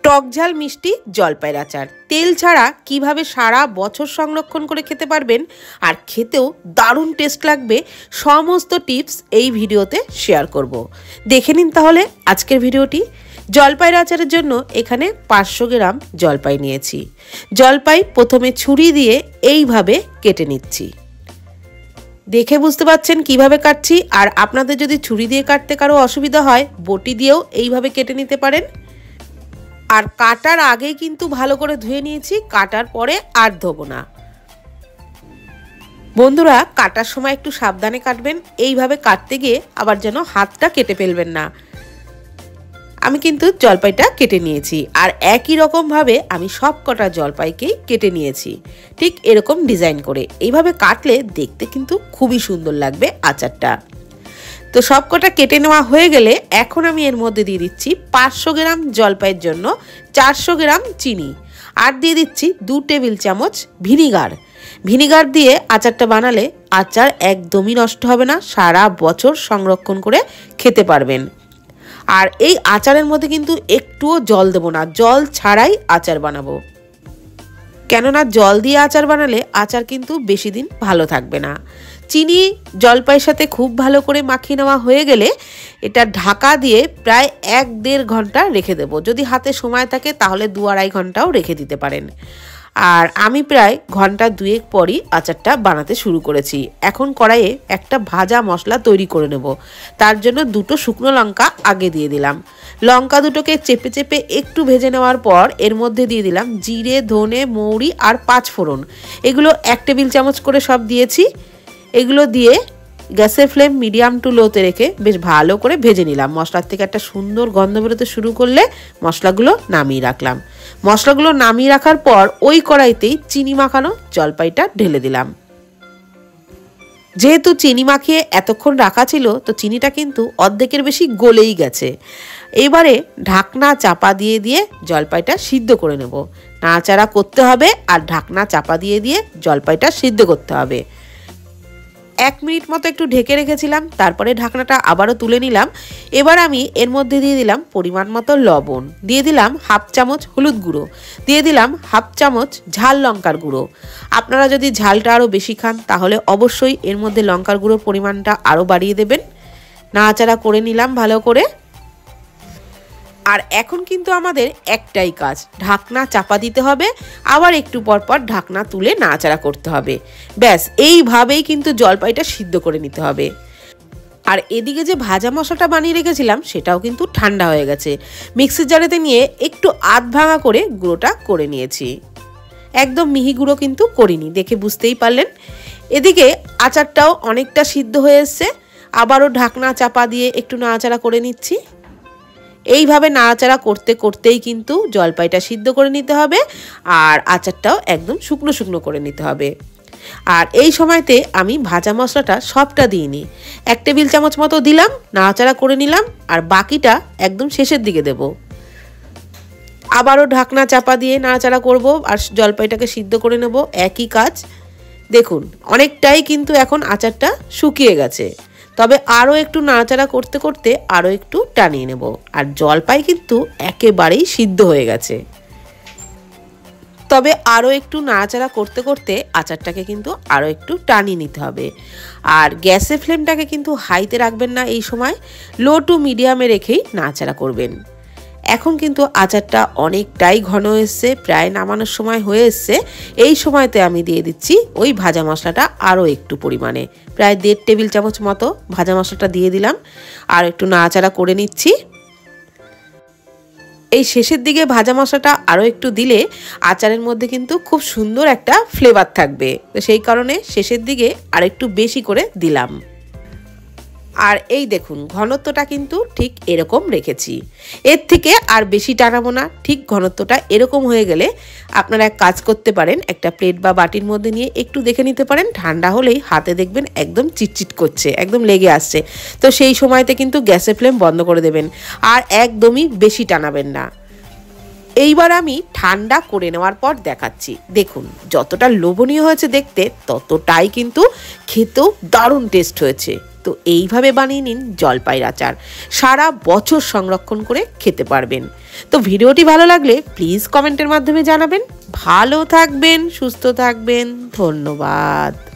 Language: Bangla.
টকঝাল মিষ্টি জলপাইয়ের আচার তেল ছাড়া কিভাবে সারা বছর সংরক্ষণ করে খেতে পারবেন আর খেতেও দারুণ টেস্ট লাগবে সমস্ত টিপস এই ভিডিওতে শেয়ার করব। দেখে নিন তাহলে আজকের ভিডিওটি। জলপাইয়ের আচারের জন্য এখানে 500 গ্রাম জলপাই নিয়েছি। জলপাই প্রথমে ছুরি দিয়ে এইভাবে কেটে নিচ্ছি। দেখে বুঝতে পারছেন কিভাবে কাটছি। আর আপনাদের যদি ছুরি দিয়ে কাটতে কারো অসুবিধা হয় বটি দিয়েও এইভাবে কেটে নিতে পারেন। আর কাটার আগে কিন্তু ভালো করে ধুয়ে নিয়েছি, কাটার পরে আর ধোবো না। বন্ধুরা, কাটার সময় একটু সাবধানে কাটবেন, এইভাবে কাটতে গিয়ে আবার যেন হাতটা কেটে ফেলবেন না। আমি কিন্তু জলপাইটা কেটে নিয়েছি আর একই রকম ভাবে আমি সব কটা জলপাইকেই কেটে নিয়েছি, ঠিক এরকম ডিজাইন করে। এইভাবে কাটলে দেখতে কিন্তু খুবই সুন্দর লাগবে আচারটা। তো সব কটা কেটে নেওয়া হয়ে গেলে এখন আমি এর মধ্যে দিয়ে দিচ্ছি 500 গ্রাম জলপাইয়ের জন্য 400 গ্রাম চিনি, আর দিয়ে দিচ্ছি 2 টেবিল চামচ ভিনিগার। ভিনিগার দিয়ে আচারটা বানালে আচার একদমই নষ্ট হবে না, সারা বছর সংরক্ষণ করে খেতে পারবেন। আর এই আচারের মধ্যে কিন্তু একটুও জল দেব না, জল ছাড়াই আচার বানাবো। কেননা জল দিয়ে আচার বানালে আচার কিন্তু বেশি দিন ভালো থাকবে না। চিনি জলপাইয়ের সাথে খুব ভালো করে মাখিয়ে নেওয়া হয়ে গেলে এটা ঢাকা দিয়ে প্রায় 1-1.5 ঘন্টা রেখে দেব। যদি হাতে সময় থাকে তাহলে 2-2.5 ঘন্টাও রেখে দিতে পারেন। আর আমি প্রায় ঘন্টা 2 পরই আচারটা বানাতে শুরু করেছি। এখন কড়াইয়ে একটা ভাজা মশলা তৈরি করে নেব। তার জন্য 2টো শুকনো লঙ্কা আগে দিয়ে দিলাম। লঙ্কা দুটোকে চেপে চেপে একটু ভেজে নেওয়ার পর এর মধ্যে দিয়ে দিলাম জিরে, ধনে, মৌরি আর 5 ফোড়ন। এগুলো 1 টেবিল চামচ করে সব দিয়েছি। এগুলো দিয়ে গ্যাসের ফ্লেম মিডিয়াম টু লোতে রেখে বেশ ভালো করে ভেজে নিলাম। মশলার থেকে একটা সুন্দর গন্ধ বেরোতে শুরু করলে মশলাগুলো নামিয়ে রাখলাম। মশলাগুলো নামিয়ে রাখার পর ওই কড়াইতেই চিনি মাখানো জলপাইটা ঢেলে দিলাম। যেহেতু চিনি মাখিয়ে এতক্ষণ রাখা ছিল তো চিনিটা কিন্তু অর্ধেকের বেশি গলেই গেছে। এবারে ঢাকনা চাপা দিয়ে দিয়ে জলপাইটা সিদ্ধ করে নেব। নাড়াচাড়া করতে হবে আর ঢাকনা চাপা দিয়ে দিয়ে জলপাইটা সিদ্ধ করতে হবে। 1 মিনিট মতো একটু ঢেকে রেখেছিলাম, তারপরে ঢাকনাটা আবারও তুলে নিলাম। এবার আমি এর মধ্যে দিয়ে দিলাম পরিমাণ মতো লবণ, দিয়ে দিলাম 1/2 চামচ হলুদ গুঁড়ো, দিয়ে দিলাম 1/2 চামচ ঝাল লঙ্কার গুঁড়ো। আপনারা যদি ঝালটা আরও বেশি খান তাহলে অবশ্যই এর মধ্যে লঙ্কার গুঁড়োর পরিমাণটা আরও বাড়িয়ে দেবেন। নাড়াচাড়া করে নিলাম ভালো করে। আর এখন কিন্তু আমাদের একটাই কাজ, ঢাকনা চাপা দিতে হবে, আবার একটু পর পর ঢাকনা তুলে নাড়াচাড়া করতে হবে। ব্যাস এইভাবেই কিন্তু জলপাইটা সিদ্ধ করে নিতে হবে। আর এদিকে যে ভাজা মশলাটা বানিয়ে রেখেছিলাম সেটাও কিন্তু ঠান্ডা হয়ে গেছে। মিক্সির জারেতে নিয়ে একটু আধ ভাঙা করে গুঁড়োটা করে নিয়েছি। একদম মিহি গুঁড়ো কিন্তু করিনি, দেখে বুঝতেই পারলেন। এদিকে আচারটাও অনেকটা সিদ্ধ হয়ে এসছে। আবারও ঢাকনা চাপা দিয়ে একটু নাড়াচাড়া করে নিচ্ছি। এইভাবে নাড়াচাড়া করতে করতেই কিন্তু জলপাইটা সিদ্ধ করে নিতে হবে আর আচারটাও একদম শুকনো শুকনো করে নিতে হবে। আর এই সময়তে আমি ভাজা মশলাটা সবটা দিইনি, 1 টেবিল চামচ মতো দিলাম, নাড়াচাড়া করে নিলাম আর বাকিটা একদম শেষের দিকে দেব। আবারও ঢাকনা চাপা দিয়ে নাড়াচাড়া করব আর জলপাইটাকে সিদ্ধ করে নেব। একই কাজ। দেখুন অনেকটাই কিন্তু এখন আচারটা শুকিয়ে গেছে, তবে আরও একটু নাড়াচাড়া করতে করতে আরও একটু টানিয়ে নেব। আর জলপাই কিন্তু একেবারেই সিদ্ধ হয়ে গেছে, তবে আরও একটু নাড়াচাড়া করতে করতে আচারটাকে কিন্তু আরও একটু টানিয়ে নিতে হবে। আর গ্যাসের ফ্লেমটাকে কিন্তু হাইতে রাখবেন না, এই সময় লো টু মিডিয়ামে রেখেই নাড়াচাড়া করবেন। এখন কিন্তু আচারটা অনেকটাই ঘন এসছে, প্রায় নামানোর সময় হয়ে এসছে। এই সময়তে আমি দিয়ে দিচ্ছি ওই ভাজা মশলাটা আরও একটু পরিমাণে, প্রায় 1.5 টেবিল চামচ মতো ভাজা মশলাটা দিয়ে দিলাম আর একটু নাড়াচাড়া করে নিচ্ছি। এই শেষের দিকে ভাজা মশলাটা আরও একটু দিলে আচারের মধ্যে কিন্তু খুব সুন্দর একটা ফ্লেভার থাকবে, তো সেই কারণে শেষের দিকে আর একটু বেশি করে দিলাম। আর এই দেখুন ঘনত্বটা কিন্তু ঠিক এরকম রেখেছি, এর থেকে আর বেশি টানাবো না। ঠিক ঘনত্বটা এরকম হয়ে গেলে আপনারা এক কাজ করতে পারেন, একটা প্লেট বা বাটির মধ্যে নিয়ে একটু দেখে নিতে পারেন। ঠান্ডা হলেই হাতে দেখবেন একদম চিটচিট করছে, একদম লেগে আসছে, তো সেই সময়তে কিন্তু গ্যাসের ফ্লেম বন্ধ করে দেবেন আর একদমই বেশি টানাবেন না। এইবার আমি ঠান্ডা করে নেওয়ার পর দেখাচ্ছি। দেখুন যতটা লোভনীয় হয়েছে দেখতে, ততটাই কিন্তু খেতেও দারুণ টেস্ট হয়েছে। তো এইভাবে বানিয়ে নিন জলপাইয়ের আচার, সারা বছর সংরক্ষণ করে খেতে পারবেন। তো ভিডিওটি ভালো লাগলে প্লিজ কমেন্টের মাধ্যমে জানাবেন। ভালো থাকবেন, সুস্থ থাকবেন, ধন্যবাদ।